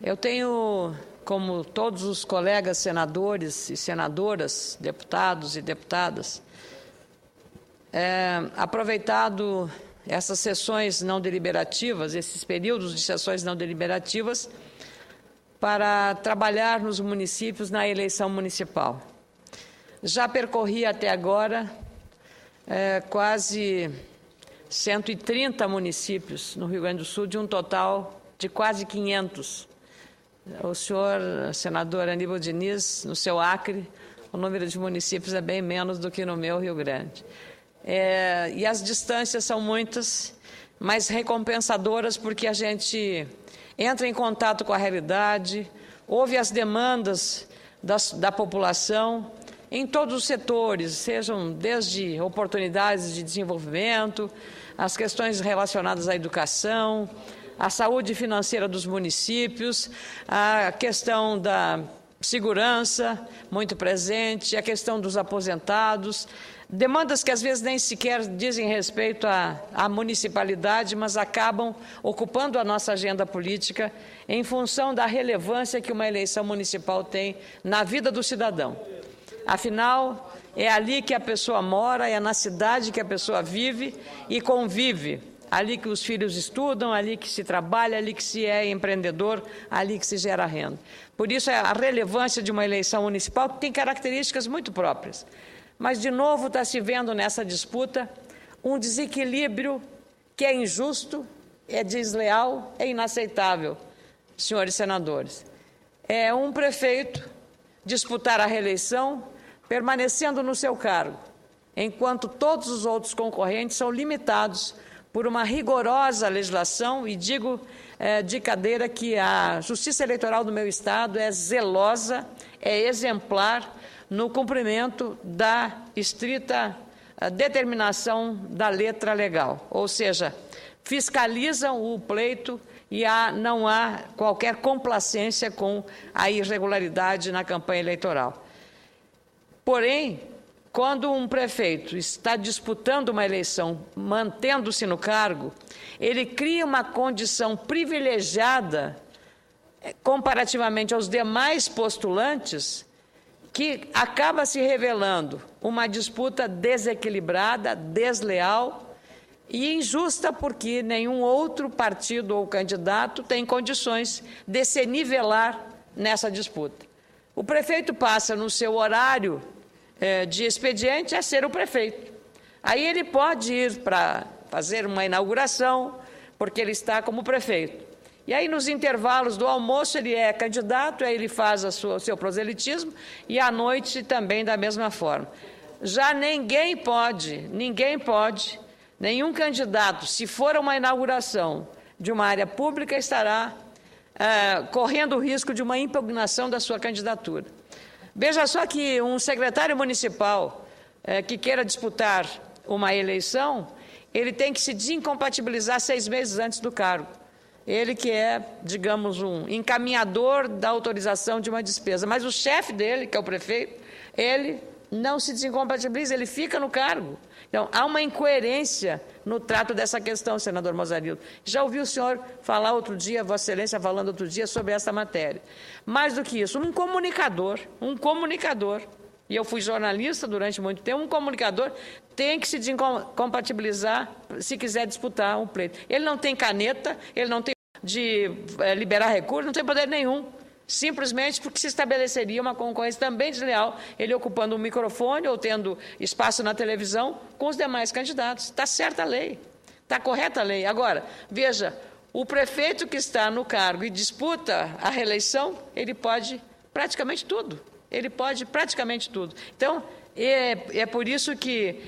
Eu tenho, como todos os colegas senadores e senadoras, deputados e deputadas, aproveitado essas sessões não deliberativas, esses períodos de sessões não deliberativas, para trabalhar nos municípios na eleição municipal. Já percorri até agora quase 130 municípios no Rio Grande do Sul, de um total de quase 500. O senhor, senador Aníbal Diniz, no seu Acre, o número de municípios é bem menos do que no meu Rio Grande. E as distâncias são muitas, mas recompensadoras, porque a gente entra em contato com a realidade, ouve as demandas da população em todos os setores, sejam desde oportunidades de desenvolvimento, as questões relacionadas à educação, a saúde financeira dos municípios, a questão da segurança muito presente, a questão dos aposentados, demandas que às vezes nem sequer dizem respeito à municipalidade, mas acabam ocupando a nossa agenda política em função da relevância que uma eleição municipal tem na vida do cidadão. Afinal, é ali que a pessoa mora, é na cidade que a pessoa vive e convive. Ali que os filhos estudam, ali que se trabalha, ali que se é empreendedor, ali que se gera renda. Por isso, a relevância de uma eleição municipal tem características muito próprias. Mas, de novo, está se vendo nessa disputa um desequilíbrio que é injusto, é desleal, é inaceitável, senhores senadores. É um prefeito disputar a reeleição permanecendo no seu cargo, enquanto todos os outros concorrentes são limitados por uma rigorosa legislação, e digo de cadeira que a Justiça Eleitoral do meu Estado é zelosa, é exemplar no cumprimento da estrita determinação da letra legal, ou seja, fiscalizam o pleito e não há qualquer complacência com a irregularidade na campanha eleitoral. Porém, quando um prefeito está disputando uma eleição, mantendo-se no cargo, ele cria uma condição privilegiada, comparativamente aos demais postulantes, que acaba se revelando uma disputa desequilibrada, desleal e injusta, porque nenhum outro partido ou candidato tem condições de se nivelar nessa disputa. O prefeito passa no seu horário de expediente a ser o prefeito. Aí ele pode ir para fazer uma inauguração, porque ele está como prefeito. E aí, nos intervalos do almoço, ele é candidato, aí ele faz o seu proselitismo, e à noite também da mesma forma. Já ninguém pode, nenhum candidato, se for uma inauguração de uma área pública, estará correndo o risco de uma impugnação da sua candidatura. Veja só que um secretário municipal que queira disputar uma eleição, ele tem que se desincompatibilizar 6 meses antes do cargo. Ele que é, digamos, um encaminhador da autorização de uma despesa. Mas o chefe dele, que é o prefeito, ele não se desincompatibiliza, ele fica no cargo. Então, há uma incoerência no trato dessa questão, senador Mozarillo. Já ouvi o senhor falar outro dia, Vossa Excelência falando outro dia sobre essa matéria. Mais do que isso, um comunicador, e eu fui jornalista durante muito tempo, um comunicador tem que se desincompatibilizar se quiser disputar um pleito. Ele não tem caneta, ele não tem de liberar recursos, não tem poder nenhum. Simplesmente porque se estabeleceria uma concorrência também desleal, ele ocupando um microfone ou tendo espaço na televisão com os demais candidatos. Está certa a lei, está correta a lei. Agora, veja, o prefeito que está no cargo e disputa a reeleição, ele pode praticamente tudo. Então, é por isso que,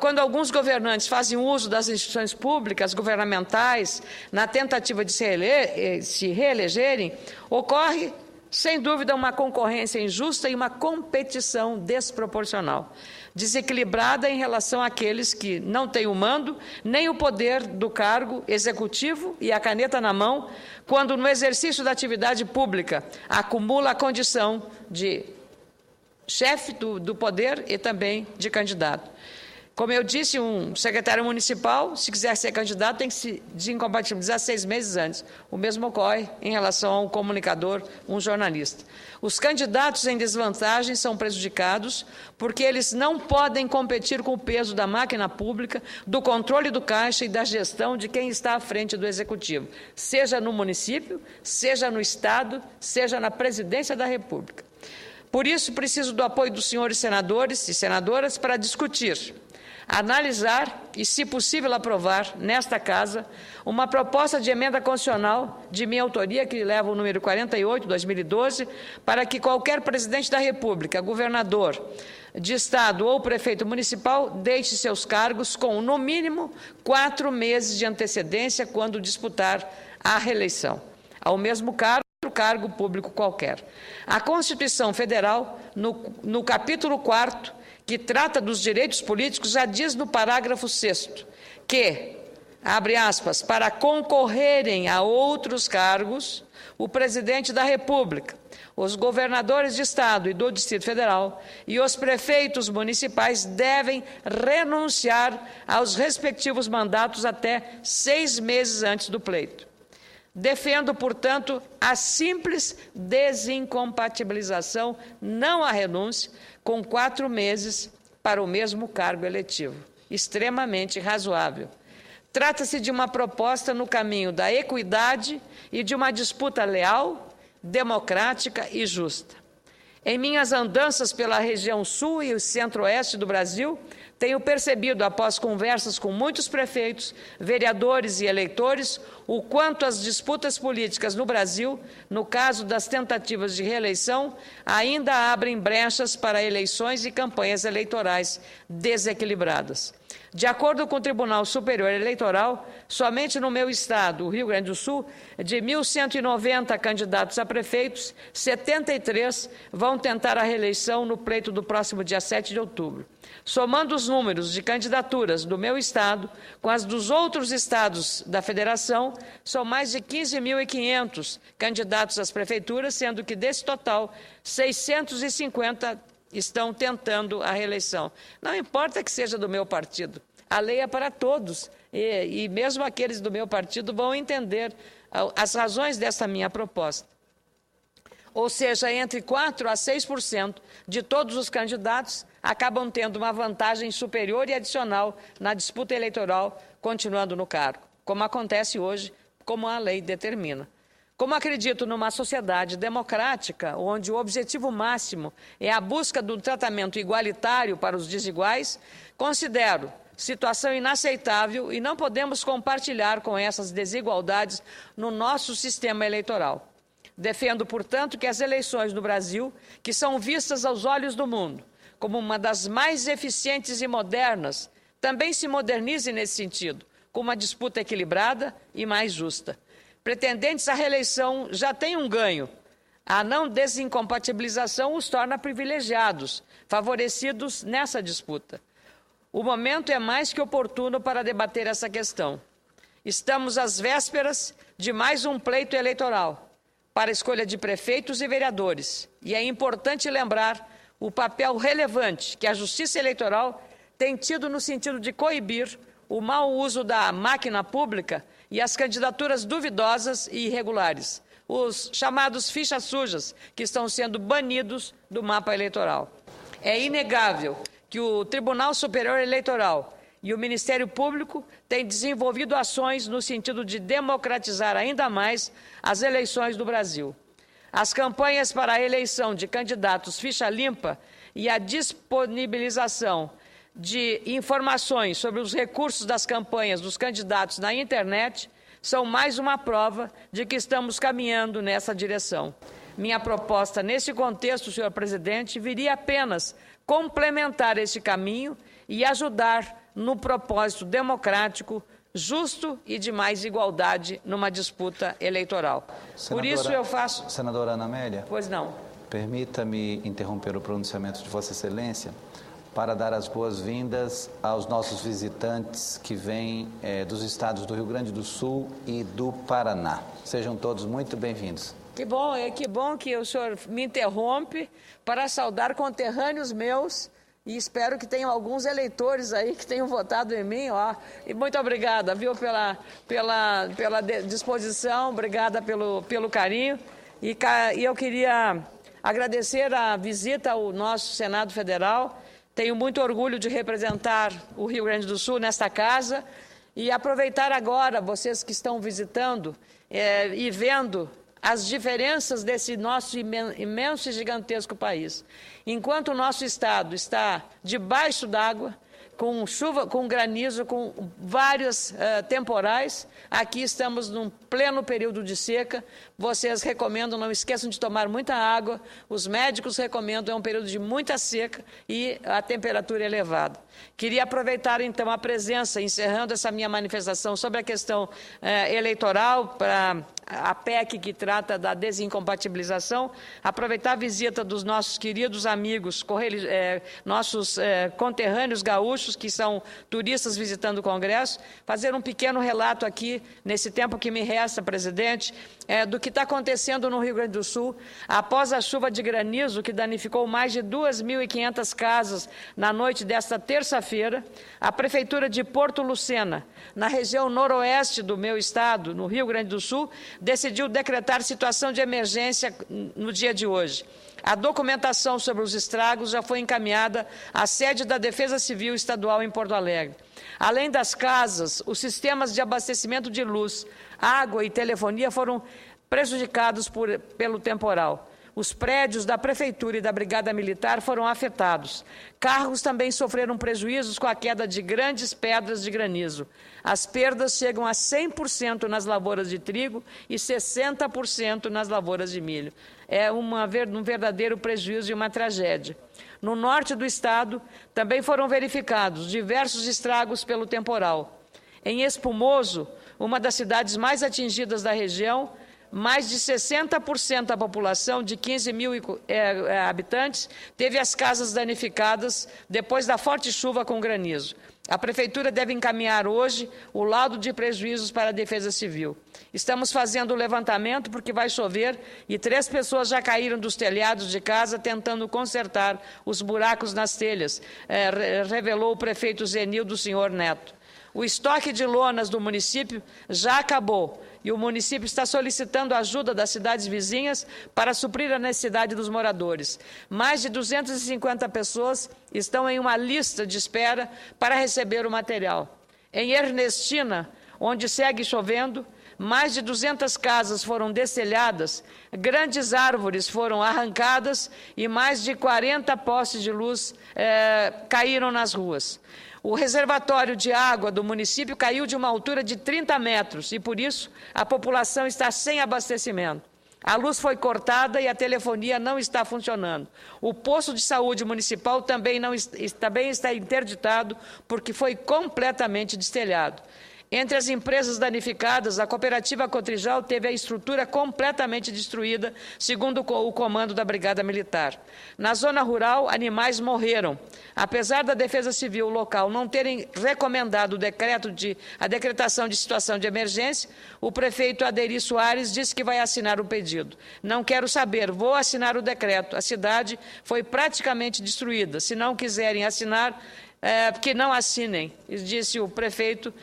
quando alguns governantes fazem uso das instituições públicas, governamentais, na tentativa de se reelegerem, ocorre, sem dúvida, uma concorrência injusta e uma competição desproporcional, desequilibrada em relação àqueles que não têm o mando, nem o poder do cargo executivo e a caneta na mão, quando, no exercício da atividade pública, acumula a condição de chefe do poder e também de candidato. Como eu disse, um secretário municipal, se quiser ser candidato, tem que se desincompatibilizar 6 meses antes. O mesmo ocorre em relação a um comunicador, um jornalista. Os candidatos em desvantagem são prejudicados porque eles não podem competir com o peso da máquina pública, do controle do caixa e da gestão de quem está à frente do Executivo, seja no município, seja no Estado, seja na Presidência da República. Por isso, preciso do apoio dos senhores senadores e senadoras para discutir, analisar e, se possível, aprovar nesta Casa uma proposta de emenda constitucional de minha autoria, que leva o número 48, 2012, para que qualquer presidente da República, governador de Estado ou prefeito municipal deixe seus cargos com, no mínimo, 4 meses de antecedência quando disputar a reeleição ao mesmo cargo público qualquer. A Constituição Federal, no capítulo 4º, que trata dos direitos políticos, já diz no parágrafo 6º que, abre aspas, para concorrerem a outros cargos, o presidente da República, os governadores de Estado e do Distrito Federal e os prefeitos municipais devem renunciar aos respectivos mandatos até 6 meses antes do pleito. Defendo, portanto, a simples desincompatibilização, não a renúncia, com 4 meses para o mesmo cargo eletivo. Extremamente razoável. Trata-se de uma proposta no caminho da equidade e de uma disputa leal, democrática e justa. Em minhas andanças pela região sul e o centro-oeste do Brasil, tenho percebido, após conversas com muitos prefeitos, vereadores e eleitores, o quanto as disputas políticas no Brasil, no caso das tentativas de reeleição, ainda abrem brechas para eleições e campanhas eleitorais desequilibradas. De acordo com o Tribunal Superior Eleitoral, somente no meu estado, o Rio Grande do Sul, de 1.190 candidatos a prefeitos, 73 vão tentar a reeleição no pleito do próximo dia 7 de outubro. Somando os números de candidaturas do meu estado com as dos outros estados da federação, são mais de 15.500 candidatos às prefeituras, sendo que desse total, 650 estão tentando a reeleição. Não importa que seja do meu partido, a lei é para todos, e mesmo aqueles do meu partido vão entender as razões dessa minha proposta. Ou seja, entre 4% a 6% de todos os candidatos acabam tendo uma vantagem superior e adicional na disputa eleitoral, continuando no cargo, como acontece hoje, como a lei determina. Como acredito numa sociedade democrática, onde o objetivo máximo é a busca do tratamento igualitário para os desiguais, considero situação inaceitável e não podemos compartilhar com essas desigualdades no nosso sistema eleitoral. Defendo, portanto, que as eleições no Brasil, que são vistas aos olhos do mundo como uma das mais eficientes e modernas, também se modernizem nesse sentido, com uma disputa equilibrada e mais justa. Pretendentes à reeleição já têm um ganho. A não desincompatibilização os torna privilegiados, favorecidos nessa disputa. O momento é mais que oportuno para debater essa questão. Estamos às vésperas de mais um pleito eleitoral para a escolha de prefeitos e vereadores, e é importante lembrar o papel relevante que a Justiça Eleitoral tem tido no sentido de coibir o mau uso da máquina pública e as candidaturas duvidosas e irregulares, os chamados fichas sujas, que estão sendo banidos do mapa eleitoral. É inegável que o Tribunal Superior Eleitoral e o Ministério Público têm desenvolvido ações no sentido de democratizar ainda mais as eleições do Brasil. As campanhas para a eleição de candidatos ficha limpa e a disponibilização de informações sobre os recursos das campanhas dos candidatos na internet são mais uma prova de que estamos caminhando nessa direção. Minha proposta, nesse contexto, senhor presidente, viria apenas complementar este caminho e ajudar no propósito democrático, justo e de mais igualdade numa disputa eleitoral. Por isso eu faço... Senadora Ana Amélia? Pois não. Permita-me interromper o pronunciamento de Vossa Excelência para dar as boas-vindas aos nossos visitantes que vêm dos estados do Rio Grande do Sul e do Paraná. Sejam todos muito bem-vindos. Que bom que o senhor me interrompe para saudar conterrâneos meus E espero que tenham alguns eleitores aí que tenham votado em mim, ó. E muito obrigada, viu, pela disposição, obrigada pelo carinho. E eu queria agradecer a visita ao nosso Senado Federal. Tenho muito orgulho de representar o Rio Grande do Sul nesta casa e aproveitar agora, vocês que estão visitando e vendo as diferenças desse nosso imenso e gigantesco país. Enquanto o nosso estado está debaixo d'água, com chuva, com granizo, com vários temporais, aqui estamos num pleno período de seca. Vocês recomendam, não esqueçam de tomar muita água. Os médicos recomendam, é um período de muita seca e a temperatura elevada. Queria aproveitar, então, a presença, encerrando essa minha manifestação sobre a questão eleitoral, para a PEC que trata da desincompatibilização, aproveitar a visita dos nossos queridos amigos, nossos conterrâneos gaúchos, que são turistas visitando o Congresso, fazer um pequeno relato aqui, nesse tempo que me resta, presidente, do que está acontecendo no Rio Grande do Sul, após a chuva de granizo que danificou mais de 2.500 casas na noite desta terça-feira. A Prefeitura de Porto Lucena, na região noroeste do meu estado, no Rio Grande do Sul, decidiu decretar situação de emergência no dia de hoje. A documentação sobre os estragos já foi encaminhada à sede da Defesa Civil Estadual em Porto Alegre. Além das casas, os sistemas de abastecimento de luz, água e telefonia foram prejudicados pelo temporal. Os prédios da Prefeitura e da Brigada Militar foram afetados. Carros também sofreram prejuízos com a queda de grandes pedras de granizo. As perdas chegam a 100% nas lavouras de trigo e 60% nas lavouras de milho. É um verdadeiro prejuízo e uma tragédia. No norte do estado, também foram verificados diversos estragos pelo temporal. Em Espumoso, uma das cidades mais atingidas da região, mais de 60% da população, de 15 mil habitantes, teve as casas danificadas depois da forte chuva com granizo. A Prefeitura deve encaminhar hoje o laudo de prejuízos para a Defesa Civil. Estamos fazendo o levantamento porque vai chover e 3 pessoas já caíram dos telhados de casa tentando consertar os buracos nas telhas, revelou o prefeito Zenildo Senhor Neto. O estoque de lonas do município já acabou e o município está solicitando a ajuda das cidades vizinhas para suprir a necessidade dos moradores. Mais de 250 pessoas estão em uma lista de espera para receber o material. Em Ernestina, onde segue chovendo, mais de 200 casas foram destelhadas, grandes árvores foram arrancadas e mais de 40 postes de luz caíram nas ruas. O reservatório de água do município caiu de uma altura de 30 metros e, por isso, a população está sem abastecimento. A luz foi cortada e a telefonia não está funcionando. O posto de saúde municipal também está interditado porque foi completamente destelhado. Entre as empresas danificadas, a cooperativa Cotrijal teve a estrutura completamente destruída, segundo o comando da Brigada Militar. Na zona rural, animais morreram. Apesar da Defesa Civil local não terem recomendado a decretação de situação de emergência, o prefeito Aderi Soares disse que vai assinar o pedido. Não quero saber, vou assinar o decreto. A cidade foi praticamente destruída. Se não quiserem assinar, que não assinem, disse o prefeito,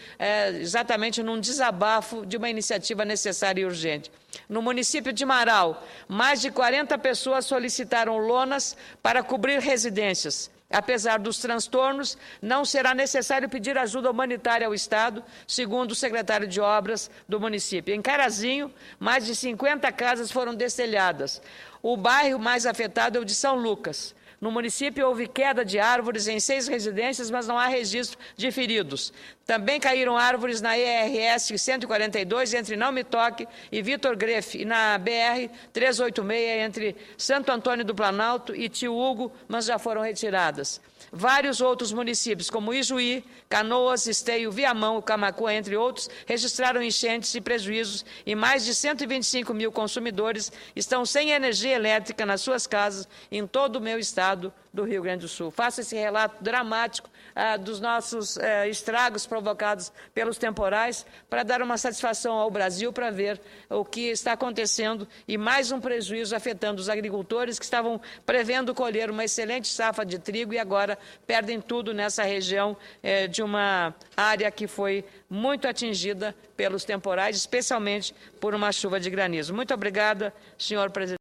exatamente num desabafo de uma iniciativa necessária e urgente. No município de Marau, mais de 40 pessoas solicitaram lonas para cobrir residências. Apesar dos transtornos, não será necessário pedir ajuda humanitária ao Estado, segundo o secretário de Obras do município. Em Carazinho, mais de 50 casas foram destelhadas. O bairro mais afetado é o de São Lucas. No município, houve queda de árvores em 6 residências, mas não há registro de feridos. Também caíram árvores na ERS 142, entre Não Me Toque e Vitor Greff, e na BR 386, entre Santo Antônio do Planalto e Tio Hugo, mas já foram retiradas. Vários outros municípios, como Ijuí, Canoas, Esteio, Viamão, Camaquã, entre outros, registraram enchentes e prejuízos e mais de 125 mil consumidores estão sem energia elétrica nas suas casas em todo o meu estado. estado do Rio Grande do Sul. Faço esse relato dramático dos nossos estragos provocados pelos temporais para dar uma satisfação ao Brasil, para ver o que está acontecendo e mais um prejuízo afetando os agricultores que estavam prevendo colher uma excelente safra de trigo e agora perdem tudo nessa região de uma área que foi muito atingida pelos temporais, especialmente por uma chuva de granizo. Muito obrigada, senhor presidente.